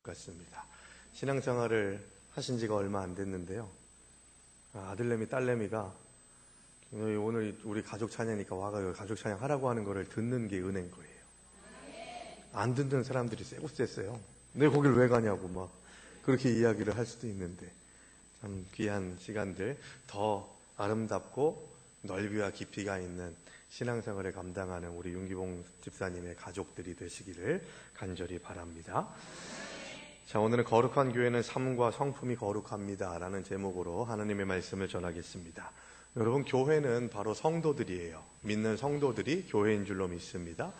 같습니다. 신앙생활을 하신 지가 얼마 안 됐는데요. 아들내미, 딸내미가 오늘 우리 가족 찬양이니까 와가 가족 찬양 하라고 하는 거를 듣는 게 은혜인 거예요. 안 듣는 사람들이 세고 셌어요. 내 거길 왜 가냐고 막 그렇게 이야기를 할 수도 있는데, 참 귀한 시간들, 더 아름답고 넓이와 깊이가 있는 신앙생활을 감당하는 우리 윤기봉 집사님의 가족들이 되시기를 간절히 바랍니다. 자, 오늘은 거룩한 교회는 삶과 성품이 거룩합니다 라는 제목으로 하나님의 말씀을 전하겠습니다. 여러분, 교회는 바로 성도들이에요. 믿는 성도들이 교회인 줄로 믿습니다.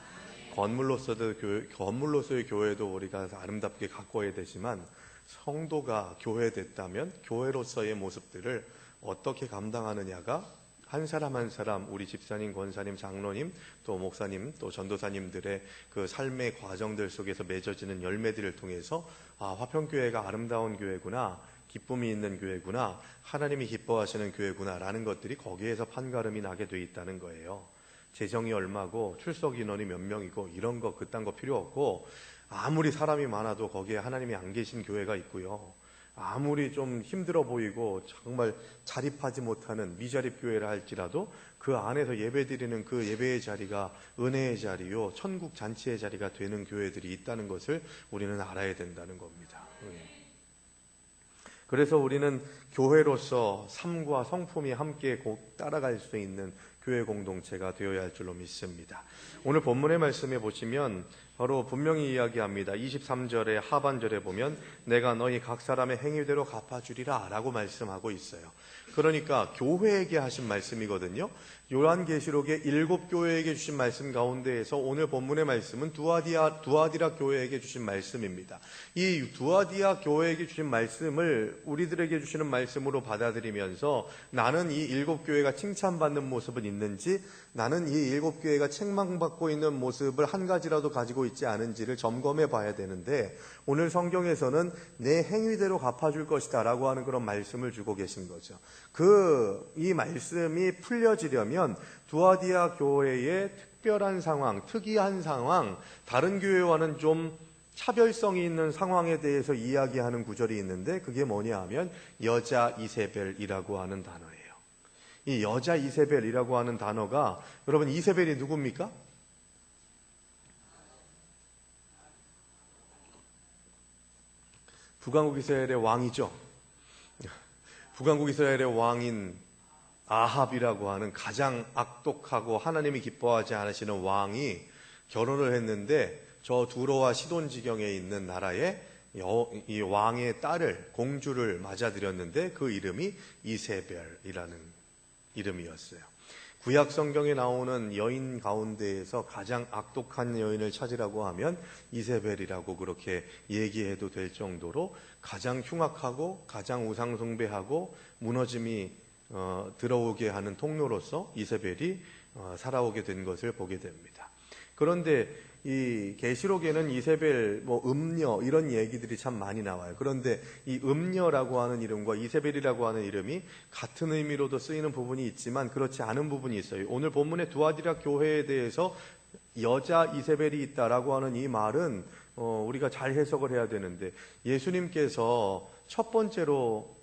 건물로서의 교회도 우리가 아름답게 가꿔야 되지만, 성도가 교회됐다면 교회로서의 모습들을 어떻게 감당하느냐가 한 사람 한 사람, 우리 집사님, 권사님, 장로님, 또 목사님, 또 전도사님들의 그 삶의 과정들 속에서 맺어지는 열매들을 통해서 화평교회가 아름다운 교회구나, 기쁨이 있는 교회구나, 하나님이 기뻐하시는 교회구나 라는 것들이 거기에서 판가름이 나게 돼 있다는 거예요. 재정이 얼마고 출석 인원이 몇 명이고 이런 거 그딴 거 필요 없고, 아무리 사람이 많아도 거기에 하나님이 안 계신 교회가 있고요, 아무리 좀 힘들어 보이고 정말 자립하지 못하는 미자립 교회라 할지라도 그 안에서 예배드리는 그 예배의 자리가 은혜의 자리요, 천국 잔치의 자리가 되는 교회들이 있다는 것을 우리는 알아야 된다는 겁니다. 그래서 우리는 교회로서 삶과 성품이 함께 곧 따라갈 수 있는 교회 공동체가 되어야 할 줄로 믿습니다. 오늘 본문의 말씀에 보시면 바로 분명히 이야기합니다. 23절의 하반절에 보면 내가 너희 각 사람의 행위대로 갚아주리라 라고 말씀하고 있어요. 그러니까 교회에게 하신 말씀이거든요. 요한계시록의 7교회에게 주신 말씀 가운데에서 오늘 본문의 말씀은 두아디라 교회에게 주신 말씀입니다. 이 두아디아 교회에게 주신 말씀을 우리들에게 주시는 말씀으로 받아들이면서 나는 이 7교회가 칭찬받는 모습은 있는지, 나는 이 7교회가 책망받고 있는 모습을 한 가지라도 가지고 있지 않은지를 점검해 봐야 되는데, 오늘 성경에서는 내 행위대로 갚아줄 것이다 라고 하는 그런 말씀을 주고 계신 거죠. 이 말씀이 풀려지려면 두아디아 교회의 특별한 상황, 특이한 상황, 다른 교회와는 좀 차별성이 있는 상황에 대해서 이야기하는 구절이 있는데, 그게 뭐냐 하면 여자 이세벨이라고 하는 단어예요. 이 여자 이세벨이라고 하는 단어가, 여러분, 이세벨이 누굽니까? 북왕국 이스라엘의 왕이죠. 북왕국 이스라엘의 왕인 아합이라고 하는 가장 악독하고 하나님이 기뻐하지 않으시는 왕이 결혼을 했는데, 저 두로와 시돈 지경에 있는 나라에 이 왕의 딸을, 공주를 맞아들였는데 그 이름이 이세벨이라는 이름이었어요. 구약 성경에 나오는 여인 가운데에서 가장 악독한 여인을 찾으라고 하면 이세벨이라고 그렇게 얘기해도 될 정도로 가장 흉악하고 가장 우상숭배하고 무너짐이 들어오게 하는 통로로서 이세벨이 살아오게 된 것을 보게 됩니다. 그런데 이 계시록에는 이세벨, 음녀 이런 얘기들이 참 많이 나와요. 그런데 이 음녀라고 하는 이름과 이세벨이라고 하는 이름이 같은 의미로도 쓰이는 부분이 있지만 그렇지 않은 부분이 있어요. 오늘 본문의 두아디라 교회에 대해서 여자 이세벨이 있다라고 하는 이 말은 우리가 잘 해석을 해야 되는데, 예수님께서 첫 번째로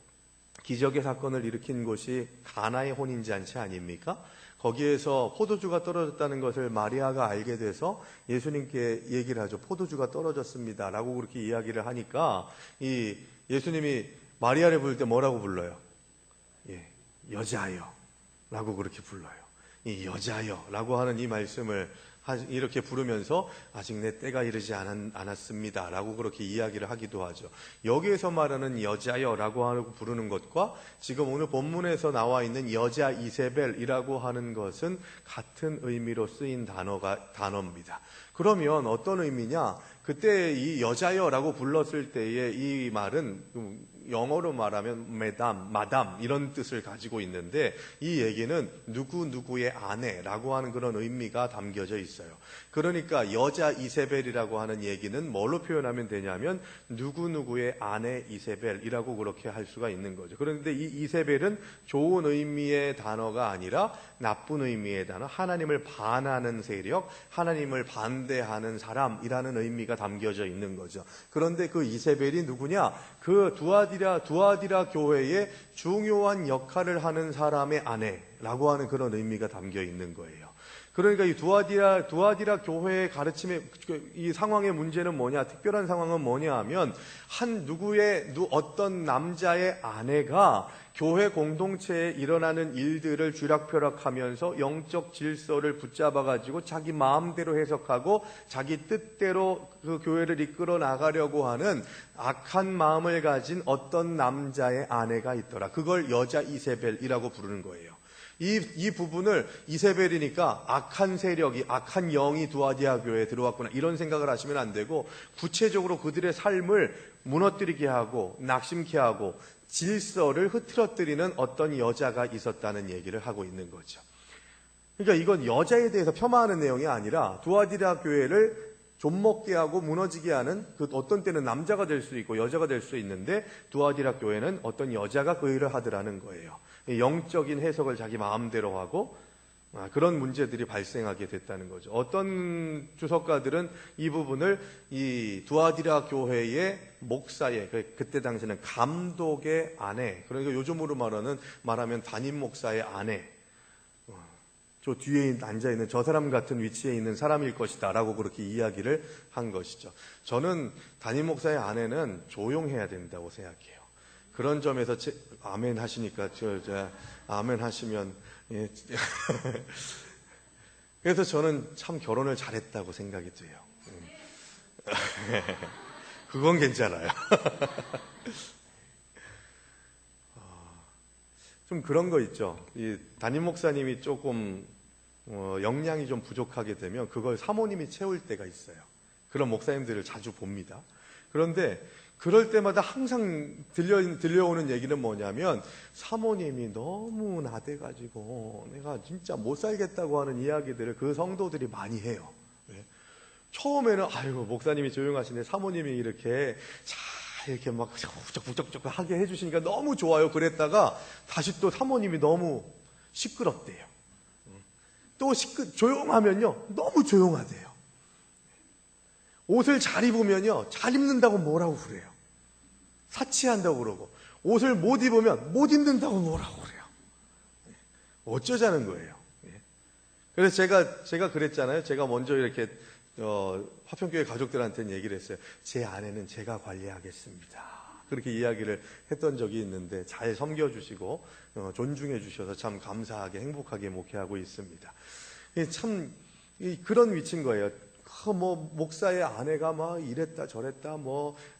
기적의 사건을 일으킨 곳이 가나의 혼인잔치 아닙니까? 거기에서 포도주가 떨어졌다는 것을 마리아가 알게 돼서 예수님께 얘기를 하죠. 포도주가 떨어졌습니다 라고 그렇게 이야기를 하니까, 이 예수님이 마리아를 부를 때 뭐라고 불러요? 여자여 라고 그렇게 불러요. 이 여자여 라고 하는 이 말씀을 이렇게 부르면서 아직 내 때가 이르지 않았습니다 라고 그렇게 이야기를 하기도 하죠. 여기에서 말하는 여자여 라고 하고 부르는 것과 지금 오늘 본문에서 나와 있는 여자 이세벨이라고 하는 것은 같은 의미로 쓰인 단어입니다. 그러면 어떤 의미냐? 그때 이 여자여 라고 불렀을 때의 이 말은 영어로 말하면 마담 이런 뜻을 가지고 있는데, 이 얘기는 누구누구의 아내라고 하는 그런 의미가 담겨져 있어요. 그러니까 여자 이세벨이라고 하는 얘기는 뭘로 표현하면 되냐면 누구누구의 아내 이세벨이라고 그렇게 할 수가 있는 거죠. 그런데 이 이세벨은 좋은 의미의 단어가 아니라 나쁜 의미의 단어, 하나님을 반하는 세력, 하나님을 반대하는 사람이라는 의미가 담겨져 있는 거죠. 그런데 그 이세벨이 누구냐? 그 두아디라 교회의 중요한 역할을 하는 사람의 아내라고 하는 그런 의미가 담겨 있는 거예요. 그러니까 이 두아디라 교회의 가르침의 이 상황의 문제는 뭐냐? 특별한 상황은 뭐냐 하면 어떤 남자의 아내가 교회 공동체에 일어나는 일들을 쥐락펴락하면서 영적 질서를 붙잡아가지고 자기 마음대로 해석하고 자기 뜻대로 그 교회를 이끌어 나가려고 하는 악한 마음을 가진 어떤 남자의 아내가 있더라. 그걸 여자 이세벨이라고 부르는 거예요. 이 부분을 이세벨이니까 악한 세력이, 악한 영이 두아디라 교회에 들어왔구나, 이런 생각을 하시면 안 되고, 구체적으로 그들의 삶을 무너뜨리게 하고 낙심케 하고 질서를 흐트러뜨리는 어떤 여자가 있었다는 얘기를 하고 있는 거죠. 그러니까 이건 여자에 대해서 폄하하는 내용이 아니라 두아디라 교회를 좀먹게 하고 무너지게 하는, 그 어떤 때는 남자가 될 수 있고 여자가 될 수 있는데 두아디라 교회는 어떤 여자가 그 일을 하더라는 거예요. 영적인 해석을 자기 마음대로 하고 그런 문제들이 발생하게 됐다는 거죠. 어떤 주석가들은 이 부분을 이 두아디라 교회의 목사의, 그때 당시에는 감독의 아내, 그러니까 요즘으로 말하면 담임 목사의 아내, 저 뒤에 앉아있는 저 사람 같은 위치에 있는 사람일 것이다 라고 그렇게 이야기를 한 것이죠. 저는 담임 목사의 아내는 조용해야 된다고 생각해요. 그런 점에서 아멘 하시니까 아멘 하시면 예. 그래서 저는 참 결혼을 잘했다고 생각이 돼요. 그건 괜찮아요. 좀 그런 거 있죠. 이 담임 목사님이 조금 역량이 좀 부족하게 되면 그걸 사모님이 채울 때가 있어요. 그런 목사님들을 자주 봅니다. 그런데 그럴 때마다 항상 들려오는 얘기는 뭐냐면 사모님이 너무 나대가지고 내가 진짜 못 살겠다고 하는 이야기들을 그 성도들이 많이 해요. 처음에는 아이고 목사님이 조용하신데 사모님이 이렇게 이렇게 막 부쩍부쩍 하게 해주시니까 너무 좋아요. 그랬다가 다시 또 사모님이 너무 시끄럽대요. 또 조용하면요 너무 조용하대요. 옷을 잘 입으면요 잘 입는다고 뭐라고 그래요. 사치한다고 그러고, 옷을 못 입으면 못 입는다고 뭐라고 그래요. 어쩌자는 거예요. 그래서 제가 그랬잖아요. 제가 먼저 이렇게 화평교회 가족들한테는 얘기를 했어요. 제 아내는 제가 관리하겠습니다. 그렇게 이야기를 했던 적이 있는데 잘 섬겨주시고 존중해 주셔서 참 감사하게 행복하게 목회하고 있습니다. 참 그런 위치인 거예요. 목사의 아내가 막 이랬다 저랬다,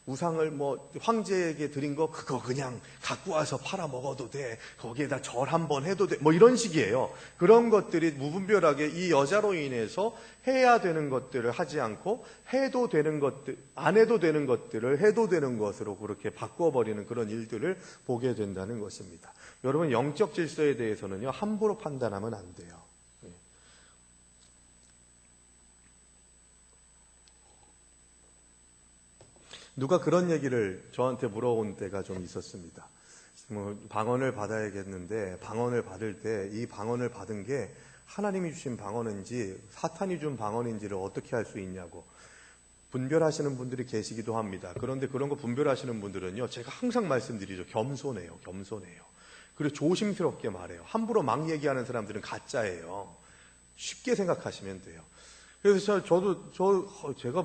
우상을 황제에게 드린 거 그거 그냥 갖고 와서 팔아 먹어도 돼, 거기에다 절 한번 해도 돼, 이런 식이에요. 그런 것들이 무분별하게 이 여자로 인해서 해야 되는 것들을 하지 않고 해도 되는 것들, 안 해도 되는 것들을 해도 되는 것으로 그렇게 바꿔버리는 그런 일들을 보게 된다는 것입니다. 여러분, 영적 질서에 대해서는요 함부로 판단하면 안 돼요. 누가 그런 얘기를 저한테 물어온 때가 좀 있었습니다. 방언을 받아야겠는데 방언을 받을 때 이 방언을 받은 게 하나님이 주신 방언인지 사탄이 준 방언인지를 어떻게 할 수 있냐고 분별하시는 분들이 계시기도 합니다. 그런데 그런 거 분별하시는 분들은요 제가 항상 말씀드리죠. 겸손해요. 그리고 조심스럽게 말해요. 함부로 막 얘기하는 사람들은 가짜예요. 쉽게 생각하시면 돼요. 그래서 제가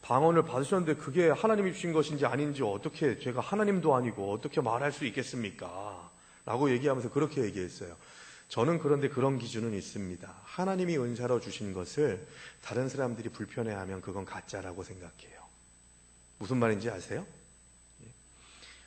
방언을 받으셨는데 그게 하나님이 주신 것인지 아닌지 어떻게, 제가 하나님도 아니고 어떻게 말할 수 있겠습니까? 라고 얘기하면서 그렇게 얘기했어요. 저는 그런데 그런 기준은 있습니다. 하나님이 은사로 주신 것을 다른 사람들이 불편해하면 그건 가짜라고 생각해요. 무슨 말인지 아세요?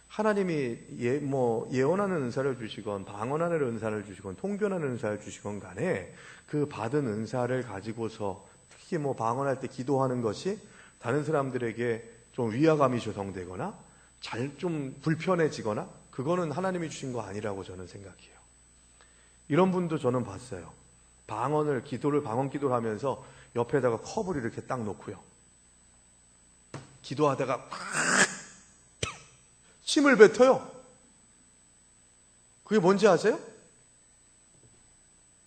하나님이 예언하는 은사를 주시건 방언하는 은사를 주시건 통변하는 은사를 주시건 간에 그 받은 은사를 가지고서 특히 방언할 때 기도하는 것이 다른 사람들에게 좀 위화감이 조성되거나 좀 불편해지거나 그거는 하나님이 주신 거 아니라고 저는 생각해요. 이런 분도 저는 봤어요. 방언 기도를 하면서 옆에다가 컵을 이렇게 딱 놓고요. 기도하다가 팍 침을 뱉어요. 그게 뭔지 아세요?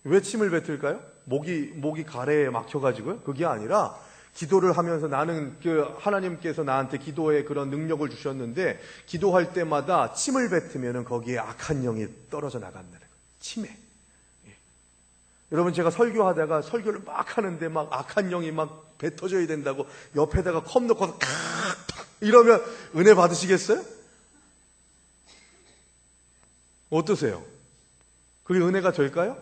왜 침을 뱉을까요? 목이 가래에 막혀가지고요? 그게 아니라 기도를 하면서 나는 하나님께서 나한테 기도의 그런 능력을 주셨는데 기도할 때마다 침을 뱉으면 거기에 악한 영이 떨어져 나간다는 거예요. 침에. 예. 여러분, 제가 설교하다가 설교를 막 하는데 막 악한 영이 막 뱉어져야 된다고 옆에다가 컵 넣고 이러면 은혜 받으시겠어요? 어떠세요? 그게 은혜가 될까요?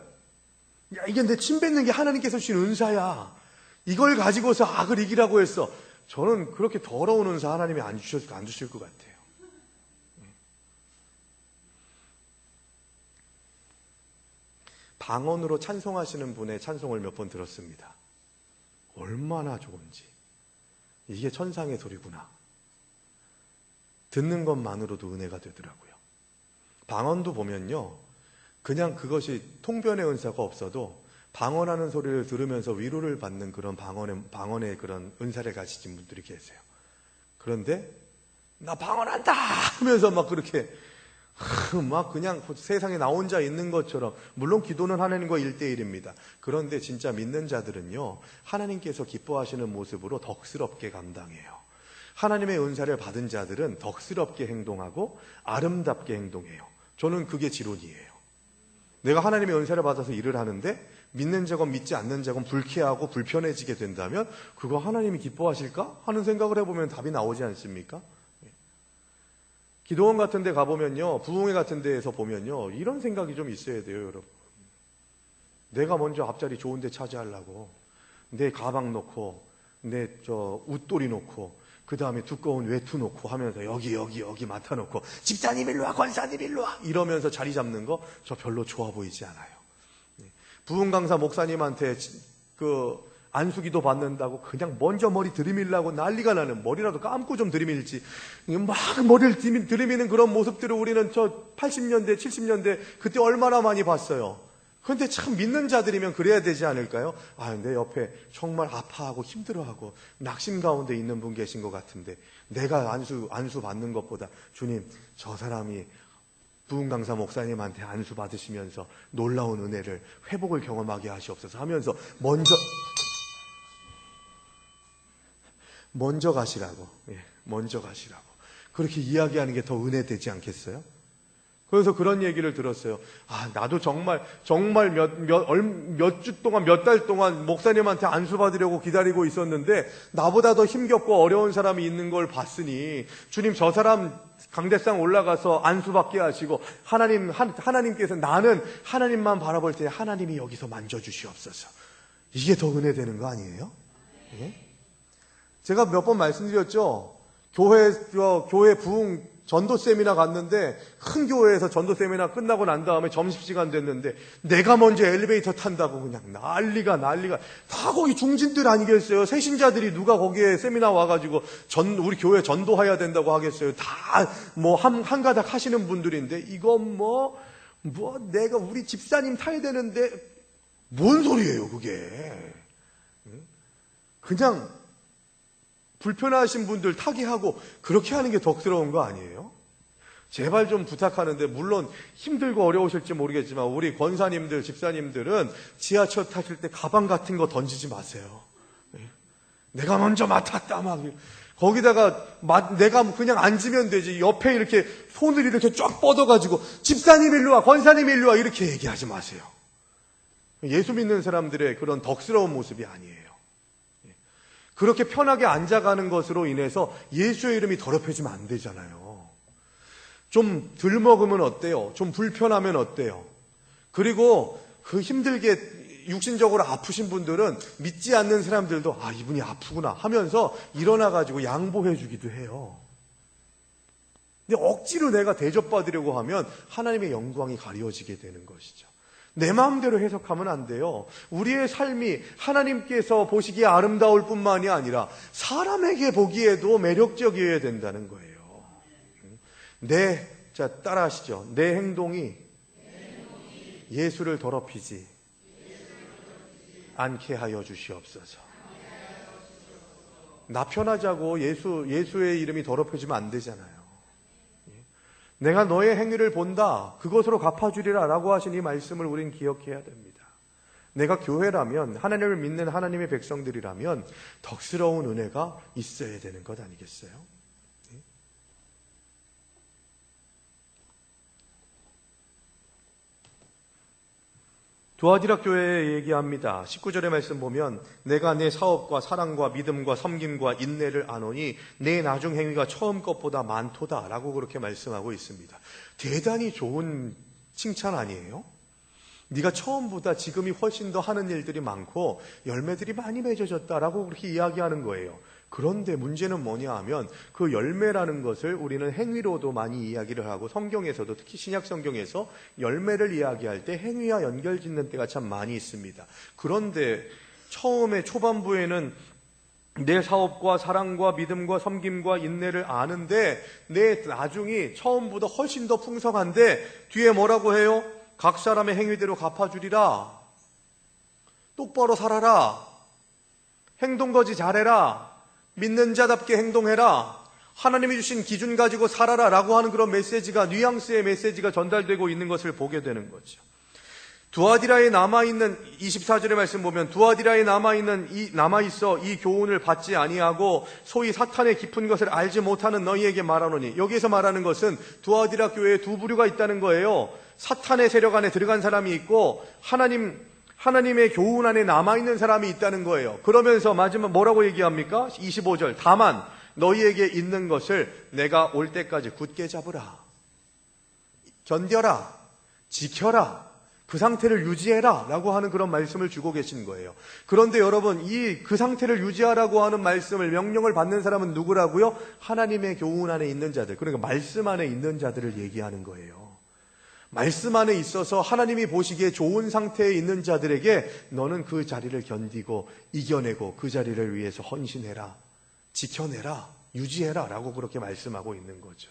야, 이게 내 침 뱉는 게 하나님께서 주신 은사야. 이걸 가지고서 악을 이기라고 했어. 저는 그렇게 더러운 은사 하나님이 안 주실 것 같아요. 방언으로 찬송하시는 분의 찬송을 몇 번 들었습니다. 얼마나 좋은지. 이게 천상의 소리구나. 듣는 것만으로도 은혜가 되더라고요. 방언도 보면요, 그냥 그것이 통변의 은사가 없어도 방언하는 소리를 들으면서 위로를 받는 그런 방언의 그런 은사를 가지신 분들이 계세요. 그런데 나 방언한다 하면서 막 그렇게 막 그냥 세상에 나 혼자 있는 것처럼, 물론 기도는 하나님과 1대1입니다. 그런데 진짜 믿는 자들은요, 하나님께서 기뻐하시는 모습으로 덕스럽게 감당해요. 하나님의 은사를 받은 자들은 덕스럽게 행동하고 아름답게 행동해요. 저는 그게 지론이에요. 내가 하나님의 은사를 받아서 일을 하는데 믿는 자건 믿지 않는 자건 불쾌하고 불편해지게 된다면 그거 하나님이 기뻐하실까? 하는 생각을 해보면 답이 나오지 않습니까? 기도원 같은 데 가보면요, 부흥회 같은 데에서 보면요, 이런 생각이 좀 있어야 돼요, 여러분. 내가 먼저 앞자리 좋은 데 차지하려고 내 가방 놓고 내 웃돌이 놓고 그 다음에 두꺼운 외투 놓고 하면서 여기 맡아놓고 집사님 일로 와, 권사님 일로 와 이러면서 자리 잡는 거 저 별로 좋아 보이지 않아요. 부흥 강사 목사님한테 안수기도 받는다고 그냥 먼저 머리 들이밀라고 난리가 나는, 머리라도 감고 좀 들이밀지 막 머리를 들이미는 그런 모습들을 우리는 저 80년대 70년대 그때 얼마나 많이 봤어요. 그런데 참 믿는 자들이면 그래야 되지 않을까요? 내 옆에 정말 아파하고 힘들어하고 낙심 가운데 있는 분 계신 것 같은데 내가 안수 받는 것보다 주님, 저 사람이 부흥 강사 목사님한테 안수 받으시면서 놀라운 은혜를, 회복을 경험하게 하시옵소서 하면서 먼저 가시라고, 먼저 가시라고 그렇게 이야기하는 게 더 은혜 되지 않겠어요? 그래서 그런 얘기를 들었어요. 나도 정말 몇 주 동안, 몇 달 동안 목사님한테 안수 받으려고 기다리고 있었는데 나보다 더 힘겹고 어려운 사람이 있는 걸 봤으니 주님, 저 사람 강대상 올라가서 안수 받게 하시고 하나님께서 나는 하나님만 바라볼 때 하나님이 여기서 만져주시옵소서. 이게 더 은혜 되는 거 아니에요? 예? 제가 몇 번 말씀드렸죠. 교회 부흥 전도 세미나 갔는데 큰 교회에서 전도 세미나 끝나고 난 다음에 점심시간 됐는데 내가 먼저 엘리베이터 탄다고 그냥 난리가 다 거기 중진들 아니겠어요? 새신자들이 누가 거기에 세미나 와가지고 우리 교회 전도해야 된다고 하겠어요? 다 뭐 한가닥 하시는 분들인데 이건 내가 우리 집사님 타야 되는데 뭔 소리예요 그게? 그냥 불편하신 분들 타게 하고 그렇게 하는 게 덕스러운 거 아니에요? 제발 좀 부탁하는데, 물론 힘들고 어려우실지 모르겠지만 우리 권사님들, 집사님들은 지하철 타실 때 가방 같은 거 던지지 마세요. 내가 먼저 맡았다 막 거기다가 내가 그냥 앉으면 되지 옆에 이렇게 손을 이렇게 쫙 뻗어가지고 집사님 일로 와, 권사님 일로 와 이렇게 얘기하지 마세요. 예수 믿는 사람들의 그런 덕스러운 모습이 아니에요. 그렇게 편하게 앉아가는 것으로 인해서 예수의 이름이 더럽혀지면 안 되잖아요. 좀 덜 먹으면 어때요? 좀 불편하면 어때요? 그리고 그 힘들게 육신적으로 아프신 분들은 믿지 않는 사람들도 이분이 아프구나 하면서 일어나가지고 양보해 주기도 해요. 근데 억지로 내가 대접받으려고 하면 하나님의 영광이 가려지게 되는 것이죠. 내 마음대로 해석하면 안 돼요. 우리의 삶이 하나님께서 보시기에 아름다울 뿐만이 아니라 사람에게 보기에도 매력적이어야 된다는 거예요. 따라하시죠. 내 행동이 예수를 더럽히지 않게 하여 주시옵소서. 나 편하자고 예수의 이름이 더럽혀지면 안 되잖아요. 내가 너의 행위를 본다, 그것으로 갚아주리라 라고 하신 이 말씀을 우린 기억해야 됩니다. 내가 교회라면, 하나님을 믿는 하나님의 백성들이라면 덕스러운 은혜가 있어야 되는 것 아니겠어요? 두아디라 교회에 얘기합니다. 19절의 말씀 보면 내가 내 사업과 사랑과 믿음과 섬김과 인내를 아노니 내 나중 행위가 처음 것보다 많도다 라고 그렇게 말씀하고 있습니다. 대단히 좋은 칭찬 아니에요? 네가 처음보다 지금이 훨씬 더 하는 일들이 많고 열매들이 많이 맺어졌다라고 그렇게 이야기하는 거예요. 그런데 문제는 뭐냐 하면 그 열매라는 것을 우리는 행위로도 많이 이야기를 하고 성경에서도 특히 신약 성경에서 열매를 이야기할 때 행위와 연결짓는 때가 참 많이 있습니다. 그런데 처음에 초반부에는 내 사업과 사랑과 믿음과 섬김과 인내를 아는데 내 나중이 처음보다 훨씬 더 풍성한데 뒤에 뭐라고 해요? 각 사람의 행위대로 갚아주리라. 똑바로 살아라. 행동거지 잘해라. 믿는 자답게 행동해라. 하나님이 주신 기준 가지고 살아라 라고 하는 그런 메시지가, 뉘앙스의 메시지가 전달되고 있는 것을 보게 되는 거죠. 두아디라에 남아있는 24절의 말씀 보면 두아디라에 남아있어 이 교훈을 받지 아니하고 소위 사탄의 깊은 것을 알지 못하는 너희에게 말하노니, 여기에서 말하는 것은 두아디라 교회에 두 부류가 있다는 거예요. 사탄의 세력 안에 들어간 사람이 있고 하나님의 교훈 안에 남아있는 사람이 있다는 거예요. 그러면서 마지막 뭐라고 얘기합니까? 25절. 다만 너희에게 있는 것을 내가 올 때까지 굳게 잡으라. 견뎌라. 지켜라. 그 상태를 유지해라 라고 하는 그런 말씀을 주고 계신 거예요. 그런데 여러분, 그 상태를 유지하라고 하는 말씀을, 명령을 받는 사람은 누구라고요? 하나님의 교훈 안에 있는 자들, 그러니까 말씀 안에 있는 자들을 얘기하는 거예요. 말씀 안에 있어서 하나님이 보시기에 좋은 상태에 있는 자들에게 너는 그 자리를 견디고 이겨내고 그 자리를 위해서 헌신해라, 지켜내라, 유지해라 라고 그렇게 말씀하고 있는 거죠.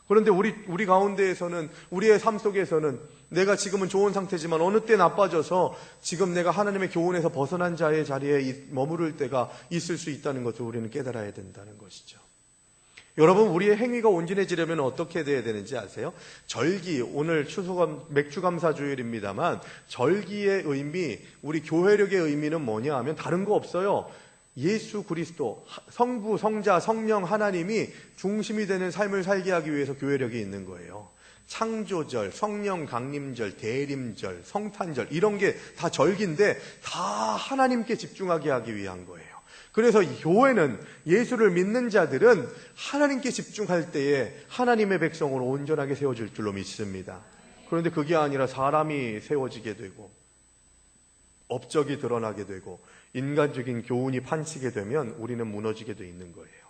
그런데 우리 가운데에서는, 우리의 삶 속에서는 내가 지금은 좋은 상태지만 어느 때 나빠져서 지금 내가 하나님의 교훈에서 벗어난 자의 자리에 머무를 때가 있을 수 있다는 것을 우리는 깨달아야 된다는 것이죠. 여러분, 우리의 행위가 온전해지려면 어떻게 돼야 되는지 아세요? 절기, 오늘 맥주감사주일입니다만 절기의 의미, 우리 교회력의 의미는 뭐냐 하면 다른 거 없어요. 예수 그리스도, 성부, 성자, 성령 하나님이 중심이 되는 삶을 살게 하기 위해서 교회력이 있는 거예요. 창조절, 성령 강림절, 대림절, 성탄절 이런 게 다 절기인데 다 하나님께 집중하게 하기 위한 거예요. 그래서 교회는, 예수를 믿는 자들은 하나님께 집중할 때에 하나님의 백성으로 온전하게 세워질 줄로 믿습니다. 그런데 그게 아니라 사람이 세워지게 되고 업적이 드러나게 되고 인간적인 교훈이 판치게 되면 우리는 무너지게 돼 있는 거예요.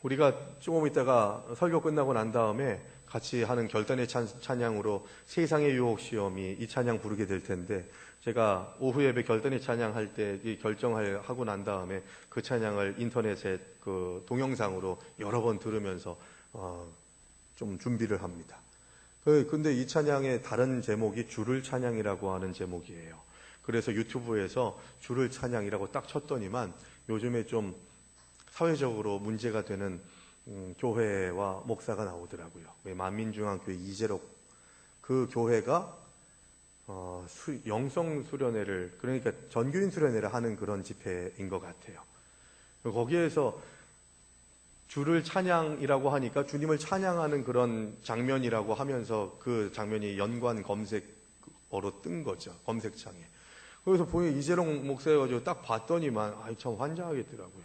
우리가 조금 있다가 설교 끝나고 난 다음에 같이 하는 결단의 찬양으로 세상의 유혹 시험이, 이 찬양 부르게 될 텐데, 제가 오후 예배 결단의 찬양할 때 결정을 하고 난 다음에 그 찬양을 인터넷에 그 동영상으로 여러 번 들으면서 좀 준비를 합니다. 근데 이 찬양의 다른 제목이 주를 찬양이라고 하는 제목이에요. 그래서 유튜브에서 주를 찬양이라고 딱 쳤더니만 요즘에 좀 사회적으로 문제가 되는 교회와 목사가 나오더라고요. 만민중앙교회 이재록, 그 교회가 영성 수련회를, 그러니까 전교인 수련회를 하는 그런 집회인 것 같아요. 거기에서 주를 찬양이라고 하니까 주님을 찬양하는 그런 장면이라고 하면서 그 장면이 연관 검색어로 뜬 거죠. 검색창에. 그래서 보니 이재롱 목사여가지고 딱 봤더니만 참 환장하겠더라고요.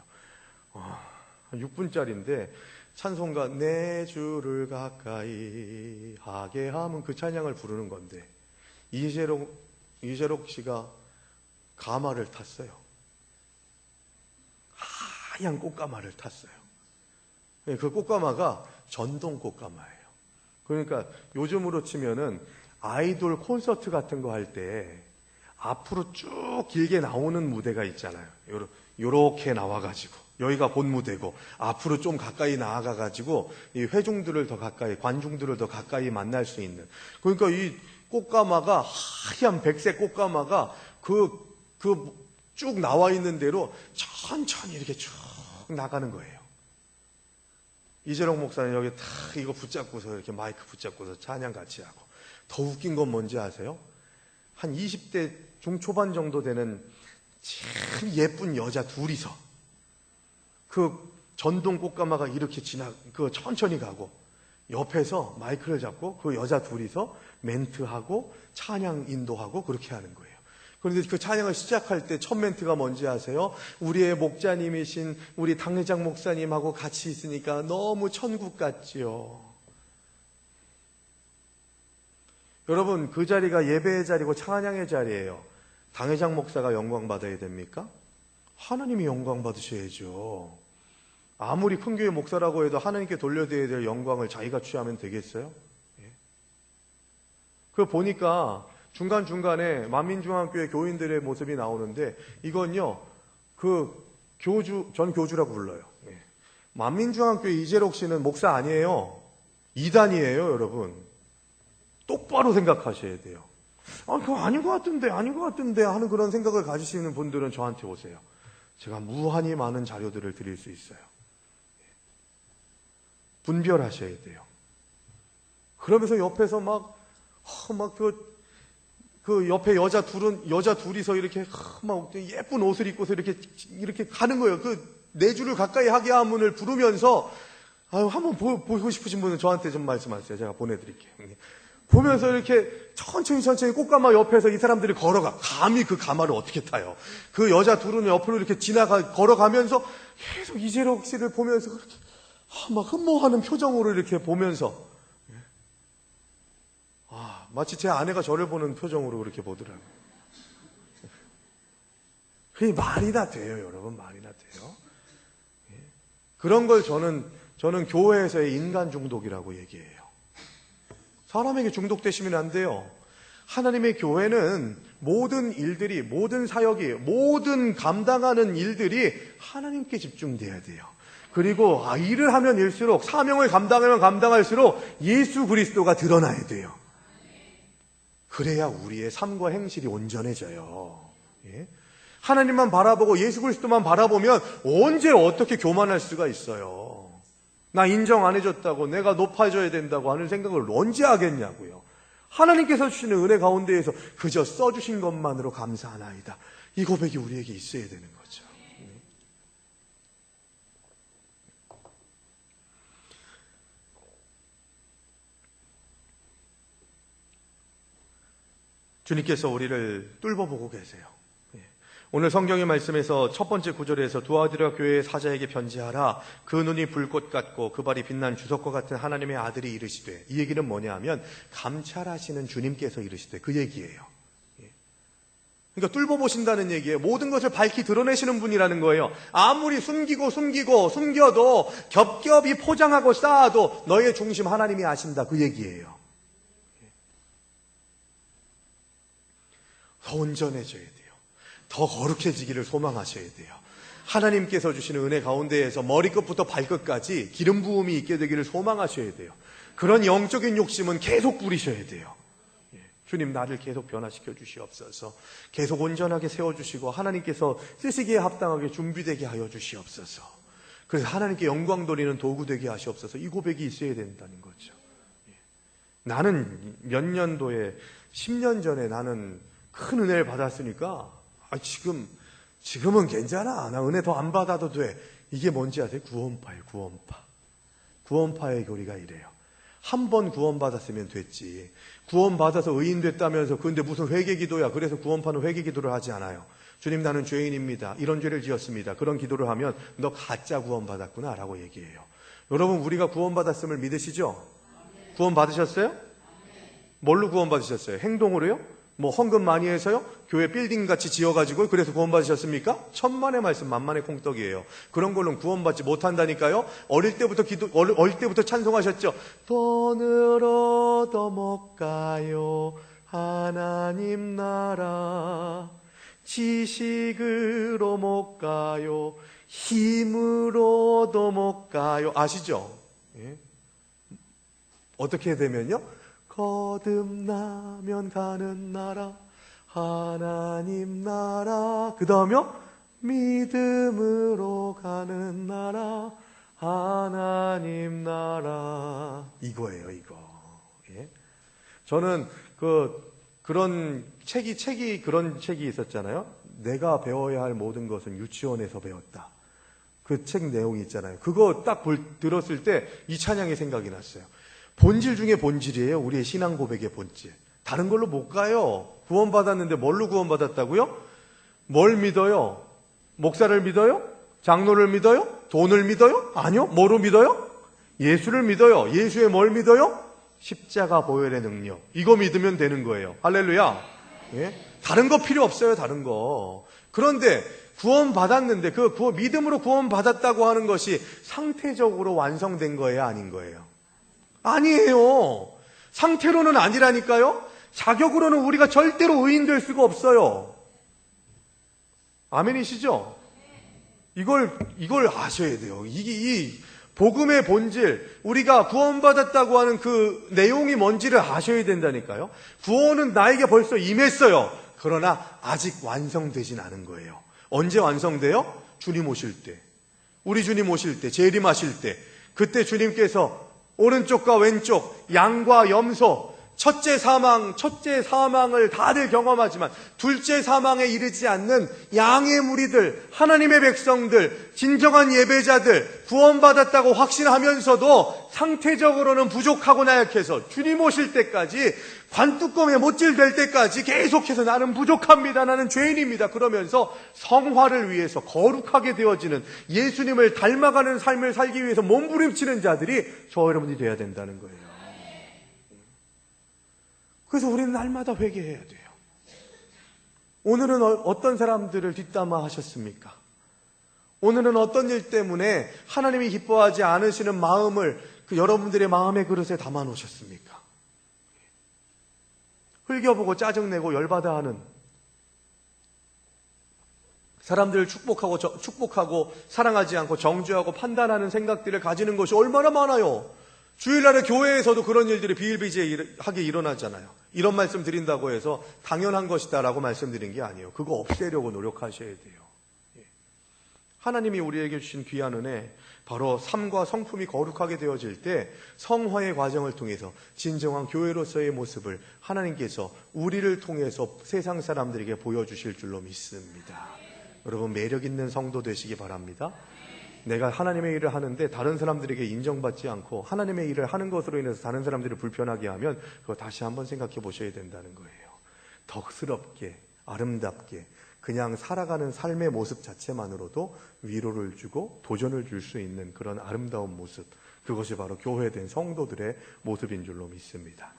6분짜리인데 찬송가 내 주를 가까이 하게 하면 그 찬양을 부르는 건데 이재록 씨가 가마를 탔어요. 하얀 꽃가마를 탔어요. 그 꽃가마가 전동 꽃가마예요. 그러니까 요즘으로 치면은 아이돌 콘서트 같은 거 할 때 앞으로 쭉 길게 나오는 무대가 있잖아요. 요렇게 나와가지고 여기가 본 무대고 앞으로 좀 가까이 나아가가지고 이 회중들을 더 가까이, 관중들을 더 가까이 만날 수 있는, 그러니까 이 꽃가마가, 하얀 백색 꽃가마가 쭉 나와 있는 대로 천천히 이렇게 쭉 나가는 거예요. 이재롱 목사는 여기 탁 이거 붙잡고서 이렇게 마이크 붙잡고서 찬양 같이 하고, 더 웃긴 건 뭔지 아세요? 한 20대 중초반 정도 되는 참 예쁜 여자 둘이서 그 전동 꽃가마가 이렇게 천천히 가고 옆에서 마이크를 잡고 그 여자 둘이서 멘트하고 찬양 인도하고 그렇게 하는 거예요. 그런데 그 찬양을 시작할 때 첫 멘트가 뭔지 아세요? 우리의 목자님이신 우리 당회장 목사님하고 같이 있으니까 너무 천국 같지요. 여러분, 그 자리가 예배의 자리고 찬양의 자리예요. 당회장 목사가 영광 받아야 됩니까? 하나님이 영광 받으셔야죠. 아무리 큰 교회 목사라고 해도 하나님께 돌려드려야 될 영광을 자기가 취하면 되겠어요? 예. 그거 보니까 중간중간에 만민중앙교회 교인들의 모습이 나오는데 이건요, 전 교주라고 불러요. 예. 만민중앙교회 이재록 씨는 목사 아니에요. 이단이에요, 여러분. 똑바로 생각하셔야 돼요. 그거 아닌 것 같은데 하는 그런 생각을 가지시는 분들은 저한테 오세요. 제가 무한히 많은 자료들을 드릴 수 있어요. 분별하셔야 돼요. 그러면서 옆에서 그 옆에 여자 둘이서 이렇게 막 예쁜 옷을 입고서 이렇게 가는 거예요. 그 네 줄을 가까이 하게 하문을 부르면서 한번 보고 싶으신 분은 저한테 좀 말씀하세요. 제가 보내드릴게요. 보면서 이렇게 천천히 꽃가마 옆에서 이 사람들이 걸어가. 감히 그 가마를 어떻게 타요? 그 여자 둘은 옆으로 이렇게 걸어가면서 계속 이재록 씨를 보면서 그렇게 막 흠모하는 표정으로 이렇게 보면서 마치 제 아내가 저를 보는 표정으로 그렇게 보더라고요. 그게 말이나 돼요, 여러분. 말이나 돼요. 그런 걸 저는 교회에서의 인간 중독이라고 얘기해요. 사람에게 중독되시면 안 돼요. 하나님의 교회는 모든 일들이, 모든 사역이, 모든 감당하는 일들이 하나님께 집중돼야 돼요. 그리고 일을 하면 일수록, 사명을 감당하면 감당할수록 예수 그리스도가 드러나야 돼요. 그래야 우리의 삶과 행실이 온전해져요. 예? 하나님만 바라보고 예수 그리스도만 바라보면 언제 어떻게 교만할 수가 있어요. 나 인정 안 해줬다고, 내가 높아져야 된다고 하는 생각을 언제 하겠냐고요. 하나님께서 주시는 은혜 가운데에서 그저 써주신 것만으로 감사하나이다. 이 고백이 우리에게 있어야 되는 거죠. 주님께서 우리를 뚫어보고 계세요. 오늘 성경의 말씀에서 첫 번째 구절에서 두아디라 교회의 사자에게 편지하라. 그 눈이 불꽃 같고 그 발이 빛난 주석과 같은 하나님의 아들이 이르시되, 이 얘기는 뭐냐 하면 감찰하시는 주님께서 이르시되 그 얘기예요. 그러니까 뚫어보신다는 얘기예요. 모든 것을 밝히 드러내시는 분이라는 거예요. 아무리 숨겨도 겹겹이 포장하고 쌓아도 너의 중심 하나님이 아신다, 그 얘기예요. 더 온전해져야 돼요. 더 거룩해지기를 소망하셔야 돼요. 하나님께서 주시는 은혜 가운데에서 머리끝부터 발끝까지 기름 부음이 있게 되기를 소망하셔야 돼요. 그런 영적인 욕심은 계속 부리셔야 돼요. 주님, 나를 계속 변화시켜 주시옵소서. 계속 온전하게 세워주시고 하나님께서 쓰시기에 합당하게 준비되게 하여 주시옵소서. 그래서 하나님께 영광 돌리는 도구 되게 하시옵소서. 이 고백이 있어야 된다는 거죠. 나는 몇 년도에 10년 전에 나는 큰 은혜를 받았으니까 지금은 괜찮아. 나 은혜 더 안 받아도 돼. 이게 뭔지 아세요? 구원파예요. 구원파의 교리가 이래요. 한 번 구원받았으면 됐지. 구원받아서 의인됐다면서 근데 무슨 회개기도야. 그래서 구원파는 회개기도를 하지 않아요. 주님, 나는 죄인입니다. 이런 죄를 지었습니다. 그런 기도를 하면 너 가짜 구원받았구나 라고 얘기해요. 여러분, 우리가 구원받았음을 믿으시죠? 구원받으셨어요? 뭘로 구원받으셨어요? 행동으로요? 헌금 많이 해서요? 교회 빌딩 같이 지어가지고 그래서 구원받으셨습니까? 천만의 말씀 만만의 콩떡이에요. 그런 걸로는 구원받지 못한다니까요. 어릴 때부터 찬송하셨죠. 돈으로 더 못 가요 하나님 나라, 지식으로 못 가요 힘으로도 못 가요. 아시죠? 예? 어떻게 되면요? 거듭나면 가는 나라 하나님 나라, 그 다음에요 믿음으로 가는 나라 하나님 나라, 이거예요. 이거. 예? 저는 그런 책이 그런 책이 있었잖아요. 내가 배워야 할 모든 것은 유치원에서 배웠다. 그 책 내용이 있잖아요. 그거 딱 들었을 때 이 찬양이 생각이 났어요. 본질 중에 본질이에요. 우리의 신앙 고백의 본질. 다른 걸로 못 가요. 구원받았는데 뭘로 구원받았다고요? 뭘 믿어요? 목사를 믿어요? 장로를 믿어요? 돈을 믿어요? 아니요. 뭐로 믿어요? 예수를 믿어요. 예수의 뭘 믿어요? 십자가 보혈의 능력. 이거 믿으면 되는 거예요. 할렐루야. 예? 다른 거 필요 없어요. 다른 거. 그런데 구원받았는데 그 믿음으로 구원받았다고 하는 것이 상태적으로 완성된 거예요? 아닌 거예요? 아니에요. 상태로는 아니라니까요. 자격으로는 우리가 절대로 의인될 수가 없어요. 아멘이시죠? 이걸 아셔야 돼요. 이 복음의 본질, 우리가 구원받았다고 하는 그 내용이 뭔지를 아셔야 된다니까요. 구원은 나에게 벌써 임했어요. 그러나 아직 완성되진 않은 거예요. 언제 완성돼요? 주님 오실 때. 우리 주님 오실 때, 재림하실 때. 그때 주님께서 오른쪽과 왼쪽, 양과 염소, 첫째 사망을 다들 경험하지만 둘째 사망에 이르지 않는 양의 무리들, 하나님의 백성들, 진정한 예배자들, 구원받았다고 확신하면서도 상태적으로는 부족하고 나약해서 주님 오실 때까지, 관뚜껑에 못질 될 때까지 계속해서 나는 부족합니다, 나는 죄인입니다 그러면서 성화를 위해서 거룩하게 되어지는, 예수님을 닮아가는 삶을 살기 위해서 몸부림치는 자들이 저와 여러분이 되어야 된다는 거예요. 그래서 우리는 날마다 회개해야 돼요. 오늘은 어떤 사람들을 뒷담화 하셨습니까? 오늘은 어떤 일 때문에 하나님이 기뻐하지 않으시는 마음을 여러분들의 마음의 그릇에 담아 놓으셨습니까? 흘겨보고 짜증내고 열받아 하는 사람들을 축복하고 사랑하지 않고 정죄하고 판단하는 생각들을 가지는 것이 얼마나 많아요. 주일날에 교회에서도 그런 일들이 비일비재하게 일어나잖아요. 이런 말씀 드린다고 해서 당연한 것이다 라고 말씀드린 게 아니에요. 그거 없애려고 노력하셔야 돼요. 하나님이 우리에게 주신 귀한 은혜, 바로 삶과 성품이 거룩하게 되어질 때 성화의 과정을 통해서 진정한 교회로서의 모습을 하나님께서 우리를 통해서 세상 사람들에게 보여주실 줄로 믿습니다. 여러분, 매력 있는 성도 되시기 바랍니다. 내가 하나님의 일을 하는데 다른 사람들에게 인정받지 않고 하나님의 일을 하는 것으로 인해서 다른 사람들을 불편하게 하면 그거 다시 한번 생각해 보셔야 된다는 거예요. 덕스럽게, 아름답게 그냥 살아가는 삶의 모습 자체만으로도 위로를 주고 도전을 줄 수 있는 그런 아름다운 모습, 그것이 바로 교회된 성도들의 모습인 줄로 믿습니다.